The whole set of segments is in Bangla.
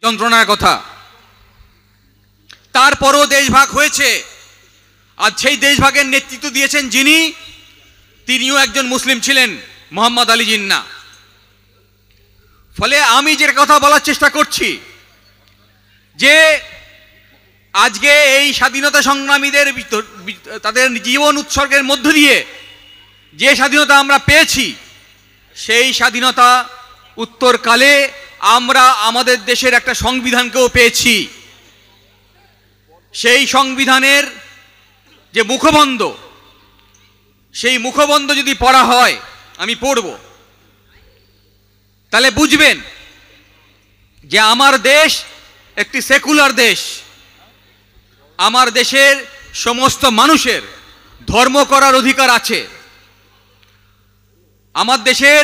যন্ত্রণার কথা। তারপরও দেশভাগ হয়েছে, আর সেই দেশভাগের নেতৃত্ব দিয়েছেন যিনি, তিনিও একজন মুসলিম ছিলেন, মোহাম্মদ আলী জিন্নাহ। ফলে আমি যে কথা বলার চেষ্টা করছি যে আজকে এই স্বাধীনতা সংগ্রামীদের তাদের জীবন উৎসর্গের মধ্য দিয়ে যে স্বাধীনতা আমরা পেয়েছি, সেই স্বাধীনতা উত্তরকালে আমরা আমাদের দেশের একটা সংবিধানকেও পেয়েছি। সেই সংবিধানের যে মুখবন্ধ, সেই মুখবন্ধ যদি পড়া হয়, আমি পড়ব, তাহলে বুঝবেন যে আমার দেশ একটি সেকুলার দেশ। আমার দেশের সমস্ত মানুষের ধর্ম করার অধিকার আছে। আমার দেশের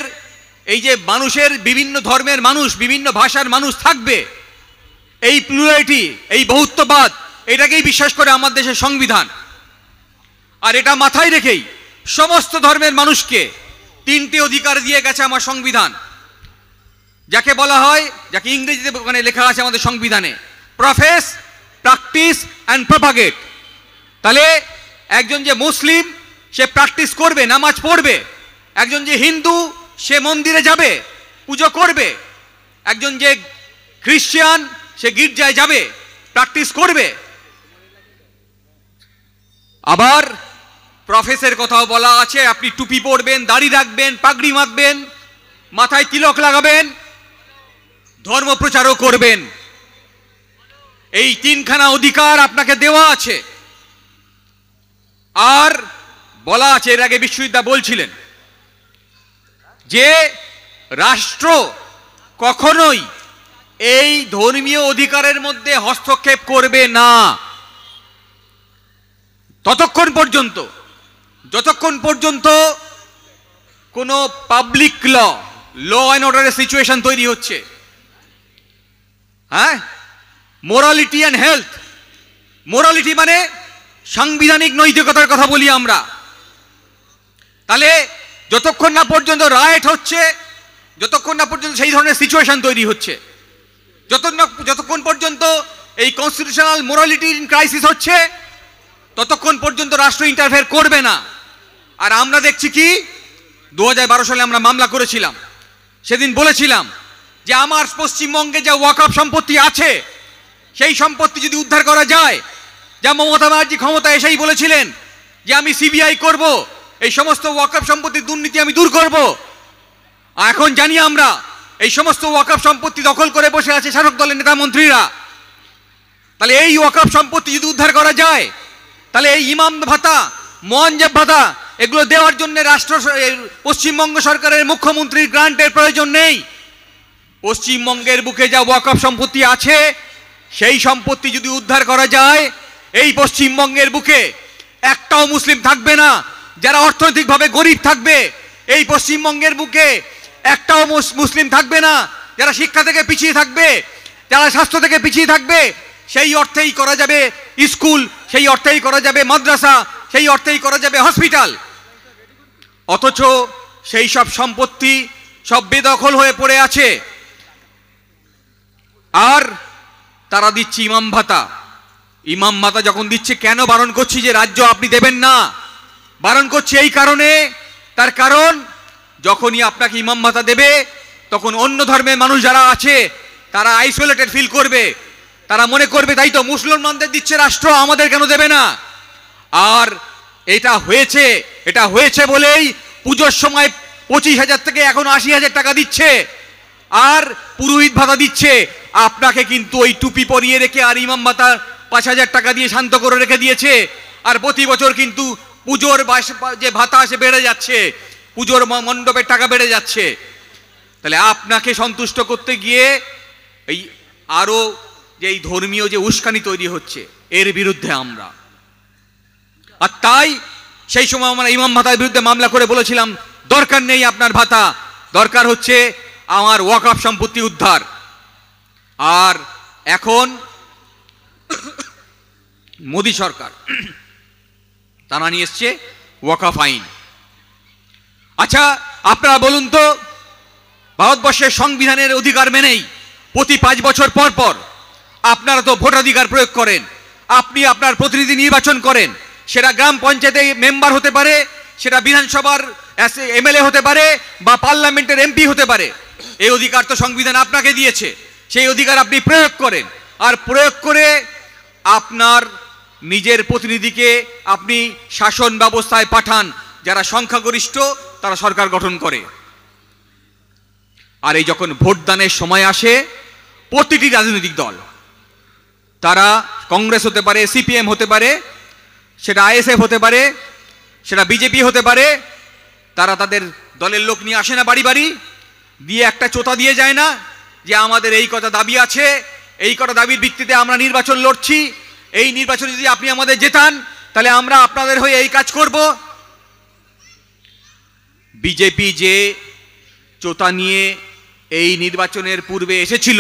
এই যে মানুষের বিভিন্ন ধর্মের মানুষ, বিভিন্ন ভাষার মানুষ থাকবে, এই প্লুরালিটি, এই বহুত্ববাদ, এটাকেই বিশ্বাস করে আমার দেশের সংবিধান। আর এটা মাথায় রেখেই সমস্ত ধর্মের মানুষকে তিনটি অধিকার দিয়ে গেছে আমার সংবিধান, যাকে বলা হয়, যাকে ইংরেজিতে ওখানে লেখা আছে আমাদের সংবিধানে, প্রফেস, প্র্যাকটিস অ্যান্ড প্রপাগেট। তাহলে একজন যে মুসলিম সে প্র্যাকটিস করবে, নামাজ পড়বে। একজন যে হিন্দু সে মন্দিরে যাবে, পুজো করবে। একজন যে খ্রিস্টান সে গির্জায় যাবে, প্র্যাকটিস করবে। আবার প্রফেসের কথাও বলা আছে, আপনি টুপি পরবেন, দাড়ি রাখবেন, পাগড়ি মাখবেন, মাথায় তিলক লাগাবেন, ধর্ম প্রচারও করবেন। এই তিনখানা অধিকার আপনাকে দেওয়া আছে। আর বলা আছে, এর আগে বিশ্ববিদ্যালয় বলছিলেন যে রাষ্ট্র কখনোই এই ধর্মীয় অধিকারের মধ্যে হস্তক্ষেপ করবে না যতক্ষণ পর্যন্ত কোনো পাবলিক ল অ্যান্ড অর্ডারের সিচুয়েশন তৈরি হচ্ছে। হ্যাঁ, মোরালিটি অ্যান্ড হেলথ। মোরালিটি মানে সাংবিধানিক নৈতিকতার কথা বলি আমরা। তাহলে যতক্ষণ না পর্যন্ত রাইট হচ্ছে, যতক্ষণ না পর্যন্ত সেই ধরনের সিচুয়েশন তৈরি হচ্ছে, যতক্ষণ পর্যন্ত এই কনস্টিটিউশনাল মোরালিটি ক্রাইসিস হচ্ছে, ততক্ষণ পর্যন্ত রাষ্ট্র ইন্টারফেয়ার করবে না। আর আমরা দেখছি কি, 2012 সালে আমরা মামলা করেছিলাম। সেদিন বলেছিলাম যে আমার পশ্চিমবঙ্গে যে ওয়াকফ সম্পত্তি আছে, সেই সম্পত্তি যদি উদ্ধার করা যায়, যা মমতা ব্যানার্জি ক্ষমতা এসেই বলেছিলেন যে আমি সিবিআই করব, এই সমস্ত ওয়াকফ সম্পত্তির দুর্নীতি আমি দূর করব। এখন জানি আমরা এই সমস্ত ওয়াকফ সম্পত্তি দখল করে বসে আছে শাসক দলের নেতা মন্ত্রীরা। তাহলে এই ওয়াকফ সম্পত্তি যদি উদ্ধার করা যায়, তাহলে এই ইমাম ভাতা, মোয়াজ্জেব ভাতা, এগুলো দেওয়ার জন্য পশ্চিমবঙ্গ সরকারের মুখ্যমন্ত্রীর গ্রান্টের প্রয়োজন নেই। পশ্চিমবঙ্গের বুকে যা ওয়াকফ সম্পত্তি আছে, সেই সম্পত্তি যদি উদ্ধার করা যায়, এই পশ্চিমবঙ্গের বুকে একটাও মুসলিম থাকবে না যারা অর্থনৈতিকভাবে গরিব থাকবে। এই পশ্চিমবঙ্গের বুকে একটাও মুসলিম থাকবে না যারা শিক্ষা থেকে পিছিয়ে থাকবে, যারা স্বাস্থ্য থেকে পিছিয়ে থাকবে। সেই অর্থেই করা যাবে স্কুল, সেই অর্থেই করা যাবে মাদ্রাসা, সেই অর্থেই করা যাবে হসপিটাল। অথচ সেই সব সম্পত্তি সব বেদখল হয়ে পড়ে আছে। আর তারা দিচ্ছে ইমাম ভাতা। ইমাম ভাতা যখন দিচ্ছে, কেন বারণ করছি যে রাজ্য আপনি দেবেন না? বারণ করছি এই কারণে, তার কারণ যখনই আপনাকে ইমাম ভাতা দেবে, তখন অন্য ধর্মের মানুষ যারা আছে তারা আইসোলেটেড ফিল করবে। তারা মনে করবে তাই তো মুসলমানদের দিচ্ছে রাষ্ট্র, আমাদের কেন দেবে না? আর এটা হয়েছে বলেই পুজোর সময় 25,000 থেকে এখন 80,000 টাকা দিচ্ছে, আর পুরোহিত ভাতা দিচ্ছে। আপনাকে কিন্তু ওই টুপি পরিয়ে রেখে আর ইমাম ভাতা 5,000 টাকা দিয়ে শান্ত করে রেখে দিয়েছে। আর প্রতি বছর কিন্তু পুজোর যে ভাতা আসে বেড়ে যাচ্ছে, পুজোর মণ্ডপের টাকা বেড়ে যাচ্ছে। তাহলে আপনাকে সন্তুষ্ট করতে গিয়ে এই আরো যে এই ধর্মীয় যে উস্কানি তৈরি হচ্ছে, এর বিরুদ্ধে আমরা। আর তাই সেই সময় আমরা ইমাম ভাতার বিরুদ্ধে মামলা করে বলেছিলাম দরকার নেই আপনার ভাতা, দরকার হচ্ছে আমার ওয়াকফ সম্পত্তি উদ্ধার। আর এখন মোদী সরকার তারা নিয়ে এসছে ওয়াকফ আইন। আচ্ছা আপনারা বলুন তো, ভারতবর্ষের সংবিধানের অধিকার মেনেই প্রতি 5 বছর পর পর আপনারা তো ভোটাধিকার প্রয়োগ করেন, আপনি আপনার প্রতিনিধি নির্বাচন করেন, সেটা গ্রাম পঞ্চায়েতে মেম্বার হতে পারে, সেটা বিধানসভার এমএলএ হতে পারে, বা পার্লামেন্টের এমপি হতে পারে। এই অধিকার তো সংবিধান আপনাকে দিয়েছে, সেই অধিকার আপনি প্রয়োগ করেন, আর প্রয়োগ করে আপনার নিজের প্রতিনিধিকে আপনি শাসন ব্যবস্থায় পাঠান, যারা সংখ্যাগরিষ্ঠ তারা সরকার গঠন করে। আর এই যখন ভোটদানের সময় আসে, প্রতিটি রাজনৈতিক দল, তারা কংগ্রেস হতে পারে, সিপিএম হতে পারে, সেটা আইএসএফ হতে পারে, সেটা বিজেপি হতে পারে, তারা তাদের দলের লোক নিয়ে আসে না বাড়ি বাড়ি, দিয়ে একটা চোতা দিয়ে যায় না যে আমাদের এই কটা দাবি আছে, এই কটা দাবির ভিত্তিতে আমরা নির্বাচন লড়ছি, এই নির্বাচনে যদি আপনি আমাদের জেতান তাহলে আমরা আপনাদের হয়ে এই কাজ করব। বিজেপি যে চোতা নিয়ে এই নির্বাচনের পূর্বে এসেছিল,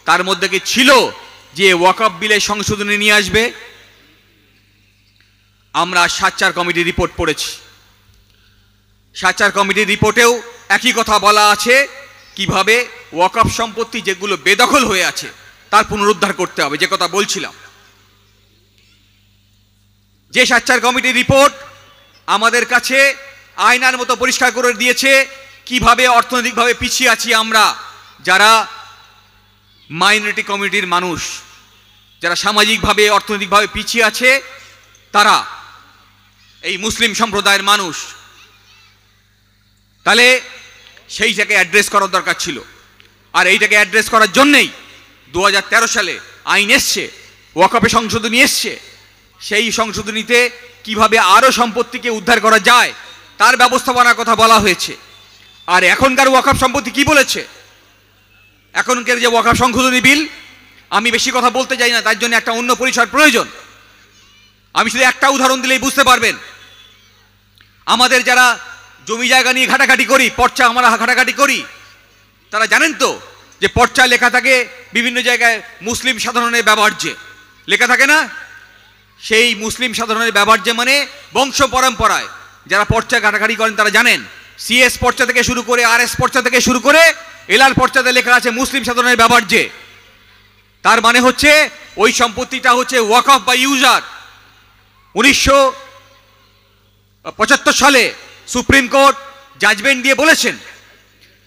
তার মধ্যে কি ছিল যে ওয়াকফ বিলে সংশোধনী নিয়ে আসবে? আমরা সাচ্চার কমিটির রিপোর্ট পড়েছি, সাচ্চার কমিটির রিপোর্টেও একই কথা বলা আছে, কিভাবে ওয়াকফ সম্পত্তি যেগুলো বেদখল হয়ে আছে তার পুনরুদ্ধার করতে হবে, যে কথা বলছিলাম। যে সাচ্চার কমিটির রিপোর্ট আমাদের কাছে আয়নার মতো পরিষ্কার করে দিয়েছে কিভাবে অর্থনৈতিকভাবে পিছিয়ে আছি আমরা, যারা মাইনরিটি কমিউনিটির মানুষ, যারা সামাজিকভাবে অর্থনৈতিকভাবে পিছিয়ে আছে, তারা এই মুসলিম সম্প্রদায়ের মানুষ। তাহলে সেইটাকে অ্যাড্রেস করার দরকার ছিল, আর এইটাকে অ্যাড্রেস করার জন্যেই 2013 সালে আইন এসছে, ওয়াকফে সংশোধনী এসছে। সেই সংশোধনীতে কিভাবে আরো সম্পত্তিকে উদ্ধার করা যায় তার ব্যবস্থাপনার কথা বলা হয়েছে। আর এখনকার ওয়াকফ সম্পত্তি কি বলেছে, এখনকার যে ওয়াকফ সংশোধনী বিল, আমি বেশি কথা বলতে চাই না, তার জন্য একটা অন্য পরিসর প্রয়োজন। আমি শুধু একটা উদাহরণ দিলেই বুঝতে পারবেন। আমাদের যারা জমি জায়গা নিয়ে ঘাটাঘাটি করি, পর্চা আমরা ঘাটাঘাটি করি, তারা জানেন তো যে পর্চায় লেখা থাকে বিভিন্ন জায়গায় মুসলিম সাধারণের ব্যবহার্যে লেখা থাকে না? সেই মুসলিম সাধারণের ব্যবহার্যে মানে বংশ পরম্পরায় যারা পর্চা ঘাটাঘাটি করেন তারা জানেন, সিএস পর্চা থেকে শুরু করে আরএস পর্চা থেকে শুরু করে এলআর পর্চাতে লেখা আছে মুসলিম সাধারণের ব্যবহার্যে। তার মানে হচ্ছে ওই সম্পত্তিটা হচ্ছে ওয়াকফ বা ইউজার। 1975 সালে সুপ্রিম কোর্ট জাজমেন্ট দিয়ে বলেছেন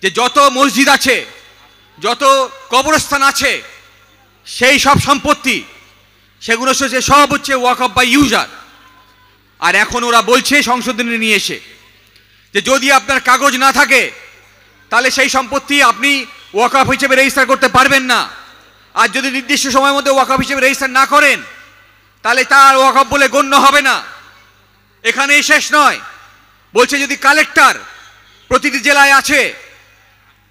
যে যত মসজিদ আছে, যত কবরস্থান আছে, সেই সব সম্পত্তি সেগুলো সব হচ্ছে ওয়াকফ বা ইউজার। আর এখন ওরা বলছে সংশোধনী নিয়ে এসে যে যদি আপনার কাগজ না থাকে তাহলে সেই সম্পত্তি আপনি ওয়াকফ হিসেবে রেজিস্টার করতে পারবেন না, আর যদি নির্দিষ্ট সময়ের মধ্যে ওয়াকফ হিসেবে রেজিস্টার না করেন তাহলে তার ওয়াকফ বলে গণ্য হবে না। এখানেই শেষ নয়, বলছে যদি কালেক্টর প্রতিটি জেলায় আছে,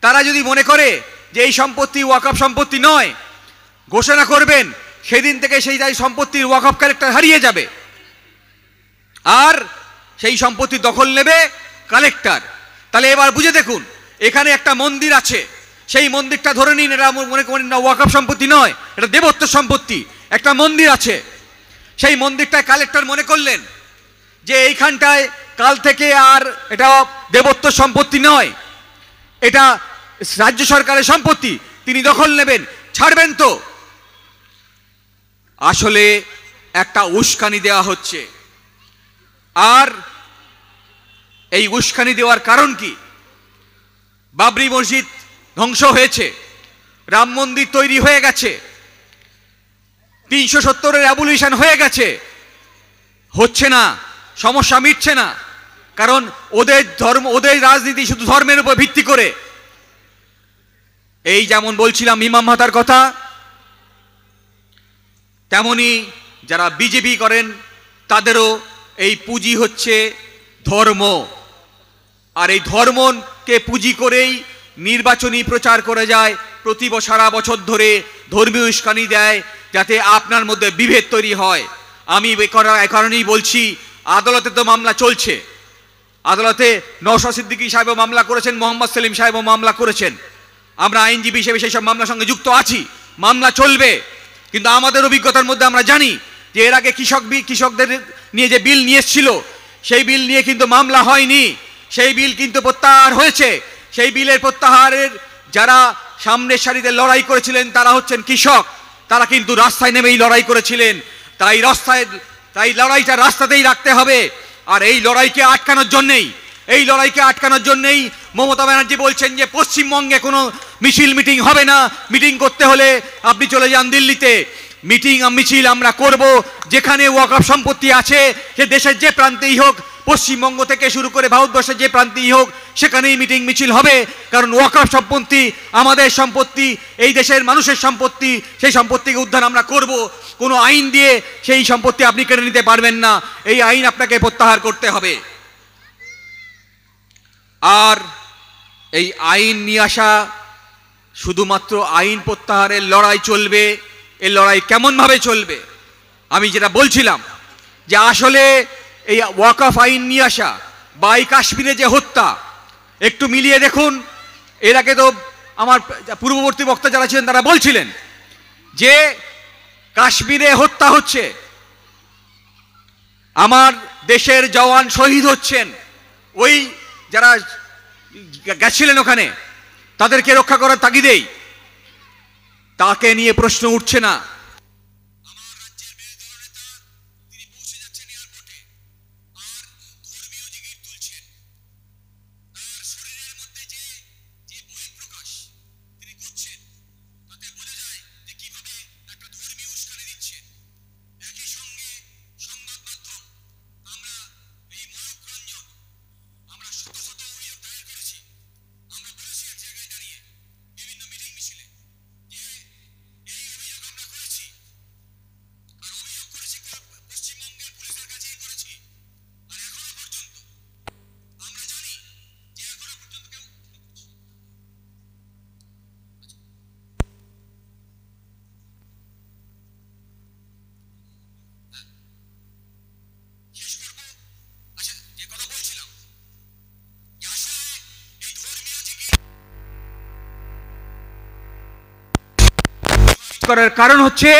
তারা যদি মনে করে যে এই সম্পত্তি ওয়াকফ সম্পত্তি নয়, ঘোষণা করবেন, সেদিন থেকে সেই সম্পত্তির ওয়াকফ কালেক্টর হারিয়ে যাবে, আর সেই সম্পত্তি দখল নেবে কালেক্টর। তাহলে এবার বুঝে দেখুন, এখানে একটা মন্দির আছে, সেই মন্দিরটা ধরে নিন এটা মনে করেন না ওয়াকফ সম্পত্তি নয়, এটা দেবত্ব সম্পত্তি। একটা মন্দির আছে, সেই মন্দিরটায় কালেক্টর মনে করলেন যে এইখানটায় কাল থেকে আর এটা দেবত্ব সম্পত্তি নয়, এটা রাজ্য সরকারের সম্পত্তি, তিনি দখল নেবেন, ছাড়বেন তো? আসলে একটা উস্কানি দেওয়া হচ্ছে। আর এই উস্কানি দেওয়ার কারণ কি? বাবরি মসজিদ ধ্বংস হয়েছে, রাম মন্দির তৈরি হয়ে গেছে, 370-এর অ্যাবলিশন হয়ে গেছে, হচ্ছে না, সমস্যা মিটছে না। কারণ ওদের ধর্ম, ওদের রাজনীতি শুধু ধর্মের উপর ভিত্তি করে। এই যেমন বলছিলাম ইমাম ভাতার কথা, তেমনি যারা বিজেপি করেন তাদেরও এই পুঁজি হচ্ছে ধর্ম, আর এই ধর্মকে পুঁজি করেই নির্বাচনী প্রচার করে যায়, প্রতি সারা বছর ধরে ধর্মীয় উস্কানি দেয় যাতে আপনার মধ্যে বিভেদ তৈরি হয়। আমি এ কারণেই বলছি, আদালতে তো মামলা চলছে, আদালতে নওশাদ সিদ্দিকী সাহেবও মামলা করেছেন, মোহাম্মদ সেলিম সাহেবও মামলা করেছেন, আমরা আইনজীবী হিসেবে সেই সব মামলার সঙ্গে যুক্ত আছি, মামলা চলবে। কিন্তু আমাদের অভিজ্ঞতার মধ্যে আমরা জানি যে এর আগে কৃষকদের নিয়ে যে বিল নিয়ে এসেছিল, সেই বিল নিয়ে কিন্তু মামলা হয়নি, সেই বিল কিন্তু প্রত্যাহার হয়েছে। সেই বিলের প্রত্যাহারের যারা সামনের সারিতে লড়াই করেছিলেন তারা হচ্ছেন কৃষক, তারা কিন্তু রাস্তায় নেমেই লড়াই করেছিলেন। তাই লড়াইটা রাস্তাতেই রাখতে হবে। আর এই লড়াইকে আটকানোর জন্যেই মমতা ব্যানার্জি বলছেন যে পশ্চিমবঙ্গে কোনো মিছিল হবে না, মিটিং করতে হলে আপনি চলে যান দিল্লিতে। মিছিল আমরা করব, যেখানে ওয়াকফ সম্পত্তি আছে সে দেশের যে প্রান্তেই হোক, পশ্চিমবঙ্গ থেকে শুরু করে ভারতবর্ষের যে প্রান্তেই হোক, সেখানেই মিছিল হবে। কারণ ওয়াকফ সম্পত্তি আমাদের সম্পত্তি, এই দেশের মানুষের সম্পত্তি, সেই সম্পত্তিকে উদ্ধার আমরা করব। কোনো আইন দিয়ে সেই সম্পত্তি আপনি কেড়ে নিতে পারবেন না, এই আইন আপনাকে প্রত্যাহার করতে হবে। আর এই আইন নিয়ে আসা, শুধুমাত্র আইন প্রত্যাহারের লড়াই চলবে। এই লড়াই কেমনভাবে চলবে? আমি যেটা বলছিলাম যে আসলে এই ওয়াকফ আইন নিয়ে আসা বা এই কাশ্মীরে যে হত্যা, একটু মিলিয়ে দেখুন। এর আগে তো আমার পূর্ববর্তী বক্তা যারা ছিলেন তারা বলছিলেন যে কাশ্মীরে হত্যা হচ্ছে, আমার দেশের জওয়ান শহীদ হচ্ছেন, ওই যারা গেছিলেন ওখানে তাদেরকে রক্ষা করার তাগিদেই, তাকে নিয়ে প্রশ্ন উঠছে না। করার কারণ হচ্ছে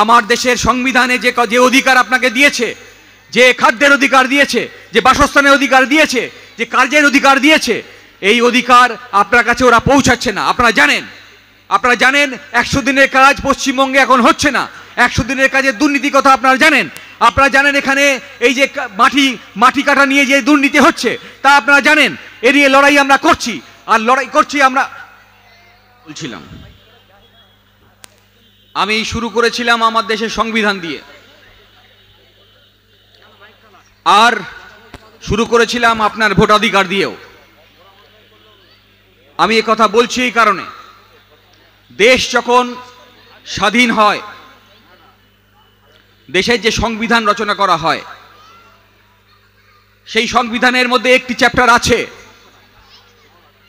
আমার দেশের সংবিধানে যে অধিকার আপনাকে দিয়েছে, যে খাদ্যের অধিকার দিয়েছে, যে বাসস্থানের অধিকার দিয়েছে, যে কার্যের অধিকার দিয়েছে, এই অধিকার আপনার কাছে ওরা পৌঁছাচ্ছে না। আপনারা জানেন 100 দিনের কাজ পশ্চিমবঙ্গে এখন হচ্ছে না। 100 দিনের কাজের দুর্নীতি কথা আপনারা জানেন। এখানে এই যে মাটি কাটা নিয়ে যে দুর্নীতি হচ্ছে তা আপনারা জানেন। এ নিয়ে লড়াই আমরা করছি, আর লড়াই করছি আমরা। বলছিলাম আমি শুরু করেছিলাম আমার দেশের সংবিধান দিয়ে, আর শুরু করেছিলাম আপনার ভোটাধিকার দিয়েও। আমি এ কথা বলছি এই কারণে, দেশ যখন স্বাধীন হয়, দেশের যে সংবিধান রচনা করা হয়, সেই সংবিধানের মধ্যে একটি চ্যাপ্টার আছে,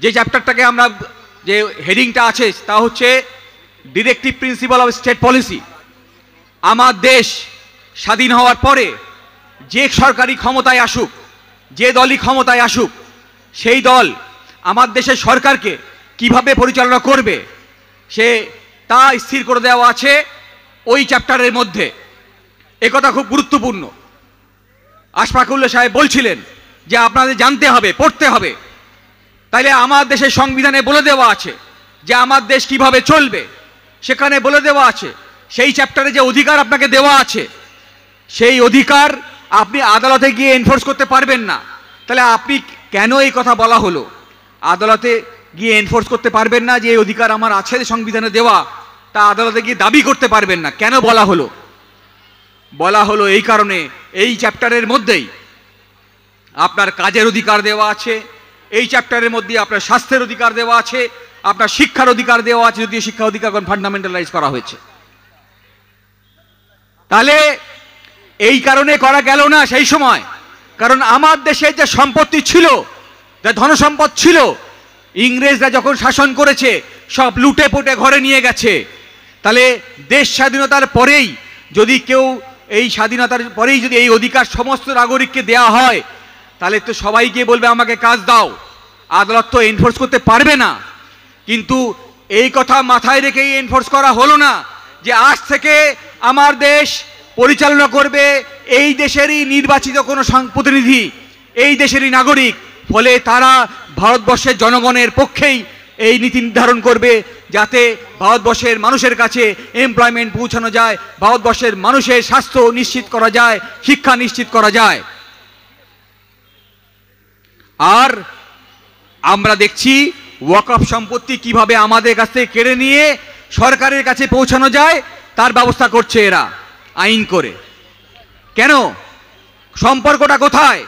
যে চ্যাপ্টারটাকে আমরা, যে হেডিংটা আছে তা হচ্ছে directive principal of state policy. আমার দেশ স্বাধীন হওয়ার পরে যে সরকারি ক্ষমতায় আসুক, যে দলই ক্ষমতায় আসুক, সেই দল আমার দেশের সরকারকে কিভাবে পরিচালনা করবে তা স্থির করে দেওয়া আছে ওই চ্যাপ্টারের মধ্যে। একথা খুব গুরুত্বপূর্ণ। আশফাকুল্লাহ সাহেব বলছিলেন যে আপনাদের জানতে হবে, পড়তে হবে। তাইলে আমার দেশের সংবিধানে বলে দেওয়া আছে যে আমার দেশ কিভাবে চলবে, সেখানে বলে দেওয়া আছে। সেই চ্যাপ্টারে যে অধিকার আপনাকে দেওয়া আছে, সেই অধিকার আপনি আদালতে গিয়ে এনফোর্স করতে পারবেন না। তাহলে আপনি কেন এই কথা বলা হলো? আদালতে গিয়ে এনফোর্স করতে পারবেন না, যে এই অধিকার আমার আছে সংবিধানে দেওয়া, তা আদালতে গিয়ে দাবি করতে পারবেন না। কেন বলা হলো? বলা হলো এই কারণে, এই চ্যাপ্টারের মধ্যেই আপনার কাজের অধিকার দেওয়া আছে, এই চ্যাপ্টারের মধ্যে আপনার স্বাস্থ্যের অধিকার দেওয়া আছে, আপনার শিক্ষার অধিকার দেওয়া আছে, যদিও শিক্ষা অধিকার ফান্ডামেন্টালাইজ করা হয়েছে। তাহলে এই কারণে করা গেল না সেই সময়, কারণ আমার দেশের যে সম্পত্তি ছিল, যে ধনসম্পদ ছিল, ইংরেজরা যখন শাসন করেছে সব লুটে পুটে ঘরে নিয়ে গেছে। তাহলে দেশ স্বাধীনতার পরেই যদি কেউ, এই স্বাধীনতার পরেই যদি এই অধিকার সমস্ত নাগরিককে দেওয়া হয়, তাহলে তো সবাই গিয়ে বলবে আমাকে কাজ দাও। আদালত তো এনফোর্স করতে পারবে না। কিন্তু এই কথা মাথায় রেখেই এনফোর্স করা হলো না যে আজ থেকে আমার দেশ পরিচালনা করবে এই দেশেরই নির্বাচিত কোনো প্রতিনিধি, এই দেশেরই নাগরিক। ফলে তারা ভারতবর্ষের জনগণের পক্ষেই এই নীতি নির্ধারণ করবে, যাতে ভারতবর্ষের মানুষের কাছে এমপ্লয়মেন্ট পৌঁছানো যায়, ভারতবর্ষের মানুষের স্বাস্থ্য নিশ্চিত করা যায়, শিক্ষা নিশ্চিত করা যায়। আর আমরা দেখছি ওয়াকফ সম্পত্তি কিভাবে আমাদের কাছ থেকে কেড়ে নিয়ে সরকারের কাছে পৌঁছানো যায় তার ব্যবস্থা করছে এরা আইন করে। কেন? সম্পর্কটা কোথায়?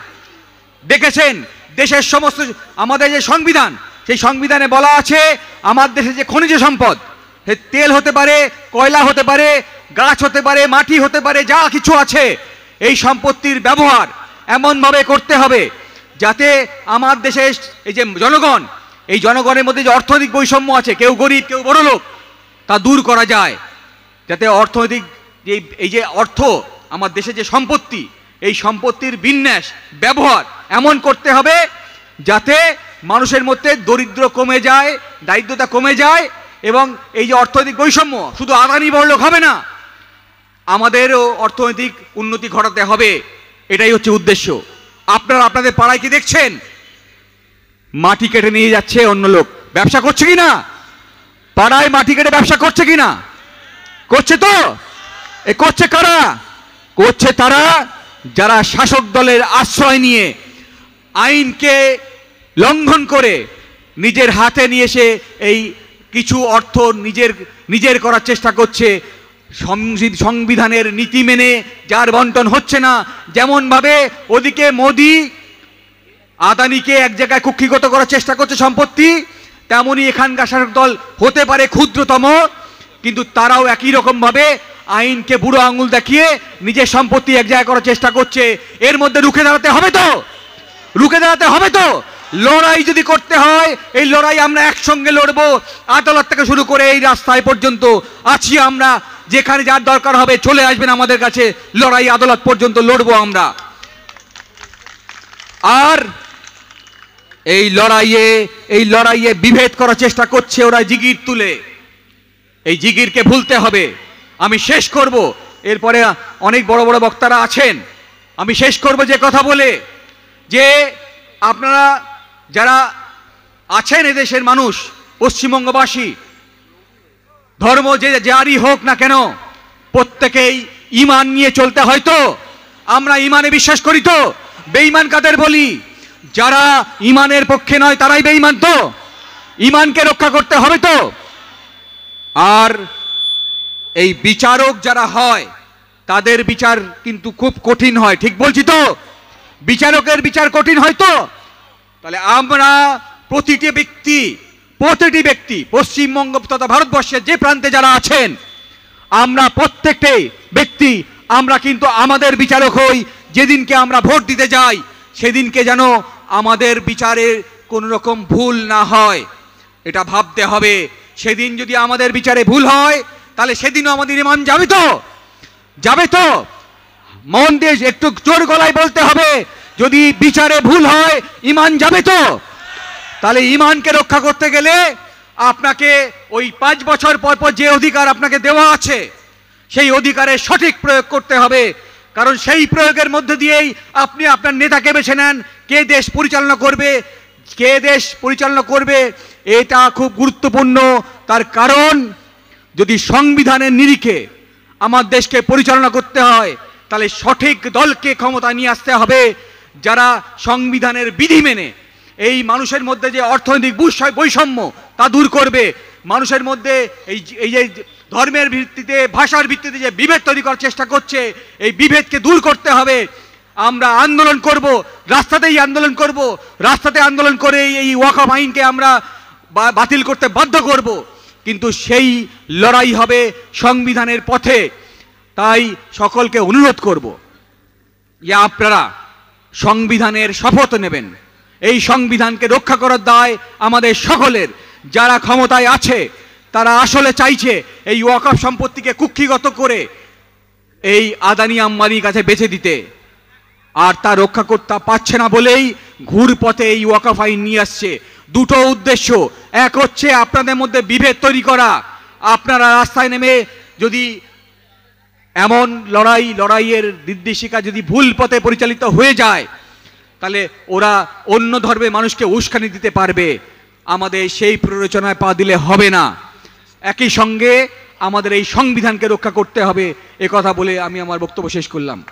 দেখেছেন দেশের সমস্ত আমাদের যে সংবিধান, সেই সংবিধানে বলা আছে আমার দেশে যে খনিজ সম্পদ, তেল হতে পারে, কয়লা হতে পারে, গাছ হতে পারে, মাটি হতে পারে, যা কিছু আছে, এই সম্পত্তির ব্যবহার এমনভাবে করতে হবে যাতে আমার দেশের এই যে জনগণ, এই জনগণের মধ্যে যে অর্থনৈতিক বৈষম্য আছে, কেউ গরিব কেউ বড় লোক, তা দূর করা যায়। যাতে অর্থনৈতিক এই যে অর্থ আমার দেশে যে সম্পত্তি, এই সম্পত্তির বিন্যাস ব্যবহার এমন করতে হবে যাতে মানুষের মধ্যে দরিদ্র কমে যায়, দারিদ্রতা কমে যায়, এবং এই যে অর্থনৈতিক বৈষম্য শুধু আদানি বড়লোক হবে না, আমাদেরও অর্থনৈতিক উন্নতি ঘটাতে হবে। এটাই হচ্ছে উদ্দেশ্য। আপনারা আপনাদের পাড়ায় কি দেখছেন? মাটি কেটে নিয়ে যাচ্ছে অন্য লোক, ব্যবসা করছে কি না? পাড়ায় মাটি কেটে ব্যবসা করছে কি না? করছে তো। এ করছে কারা? করছে তারা যারা শাসক দলের আশ্রয় নিয়ে আইনকে লঙ্ঘন করে নিজের হাতে নিয়ে এসে এই কিছু অর্থ নিজের করার চেষ্টা করছে। সংবিধানের নীতি মেনে যার বন্টন হচ্ছে না, যেমনভাবে ওদিকে মোদি আদানিকে এক জায়গায় কুক্ষিগত করার চেষ্টা করছে সম্পত্তি, তেমনি এখানকার শাসক দল হতে পারে ক্ষুদ্রতম, কিন্তু তারাও একই রকমভাবে আইনকে বুড়ো আঙুল দেখিয়ে নিজের সম্পত্তি এক জায়গায় করার চেষ্টা করছে। এর মধ্যে রুখে দাঁড়াতে হবে তো, রুখে দাঁড়াতে হবে তো। লড়াই যদি করতে হয়, এই লড়াই আমরা একসঙ্গে লড়বো। আদালত থেকে শুরু করে এই রাস্তায় পর্যন্ত আছি আমরা, যেখানে যার দরকার হবে চলে আসবেন আমাদের কাছে, লড়াই আদালত পর্যন্ত লড়বো আমরা। আর এই লড়াইয়ে বিভেদ করার চেষ্টা করছে ওরা জিগির তুলে। এই জিগিরকে ভুলতে হবে। আমি শেষ করব, এরপরে অনেক বড় বড় বক্তারা আছেন, আমি শেষ করব যে কথা বলে যে আপনারা যারা আছেন এদেশের মানুষ, পশ্চিমবঙ্গবাসী, ধর্ম যে যারই হোক না কেন, প্রত্যেকেই ঈমান নিয়ে চলতে হয় তো। আমরা ঈমানে বিশ্বাস করি তো। বেঈমান কাদের বলি? যারা ঈমানের পক্ষে নয় তারাই বেঈমান তো। ঈমানকে রক্ষা করতে হবে তো। আর এই বিচারক যারা হয় তাদের বিচার কিন্তু খুব কঠিন হয়, ঠিক বলছি তো? বিচারকের বিচার কঠিন হয় তো। তাহলে আমরা প্রতিটি ব্যক্তি পশ্চিমবঙ্গ তথা ভারতবর্ষের যে প্রান্তে যারা আছেন, আমরা প্রত্যেকটাই ব্যক্তি আমরা কিন্তু আমাদের বিচারক হই। যেদিনকে আমরা ভোট দিতে যাই সেদিনকে যেন আমাদের বিচারে কোনো রকম ভুল না হয়, এটা ভাবতে হবে। সেদিন যদি আমাদের বিচারে ভুল হয় তাহলে সেদিনও আমাদের ঈমান যাবে তো, যাবে তো। মন দিয়ে একটু জোর গলায় বলতে হবে, যদি বিচারে ভুল হয় ঈমান যাবে তো। তাহলে ঈমানকে রক্ষা করতে গেলে আপনাকে ওই 5 বছর পর পর যে অধিকার আপনাকে দেওয়া আছে সেই অধিকারের সঠিক প্রয়োগ করতে হবে। কারণ সেই প্রয়োগের মধ্যে দিয়েই আপনি আপনার নেতাকে বেছে নেন, কে দেশ পরিচালনা করবে, এটা খুব গুরুত্বপূর্ণ। তার কারণ যদি সংবিধানের নিরিখে আমার দেশকে পরিচালনা করতে হয় তাহলে সঠিক দলকে ক্ষমতা নিয়ে আসতে হবে, যারা সংবিধানের বিধি মেনে এই মানুষের মধ্যে যে অর্থনৈতিক বৈষম্য তা দূর করবে, মানুষের মধ্যে এই যে ধর্মের ভিত্তিতে, ভাষার ভিত্তিতে যে বিভেদ তৈরি করার চেষ্টা করছে, এই বিভেদকে দূর করতে হবে। আমরা আন্দোলন করব, রাস্তাতেই আন্দোলন করব, রাস্তাতে আন্দোলন করে এই ওয়াকফ আইনকে আমরা বাতিল করতে বাধ্য করব। কিন্তু সেই লড়াই হবে সংবিধানের পথে। তাই সকলকে অনুরোধ করব যে আপনারা সংবিধানের শপথ নেবেন। এই সংবিধানকে রক্ষা করার দায় আমাদের সকলের। যারা ক্ষমতায় আছে তারা আসলে চাইছে এই ওয়াকফ সম্পত্তিকে কুক্ষিগত করে এই আদানি আম্বানির কাছে বেচে দিতে, আর তা রক্ষা করতে পারছে না বলেই ঘুরপথে এই ওয়াকফ আইন নিয়ে আসছে। দুটো উদ্দেশ্য, এক হচ্ছে আপনাদের মধ্যে বিভেদ তৈরি করা। আপনারা রাস্তায় নেমে যদি এমন লড়াইয়ের নির্দেশিকা যদি ভুল পথে পরিচালিত হয়ে যায় তাহলে ওরা অন্য ধর্মের মানুষকে উস্কানি দিতে পারবে। আমাদের সেই প্ররোচনায় পা দিলে হবে না। একই সঙ্গে আমাদের এই সংবিধানকে রক্ষা করতে হবে, এ কথা বলে আমি আমার বক্তব্য শেষ করলাম।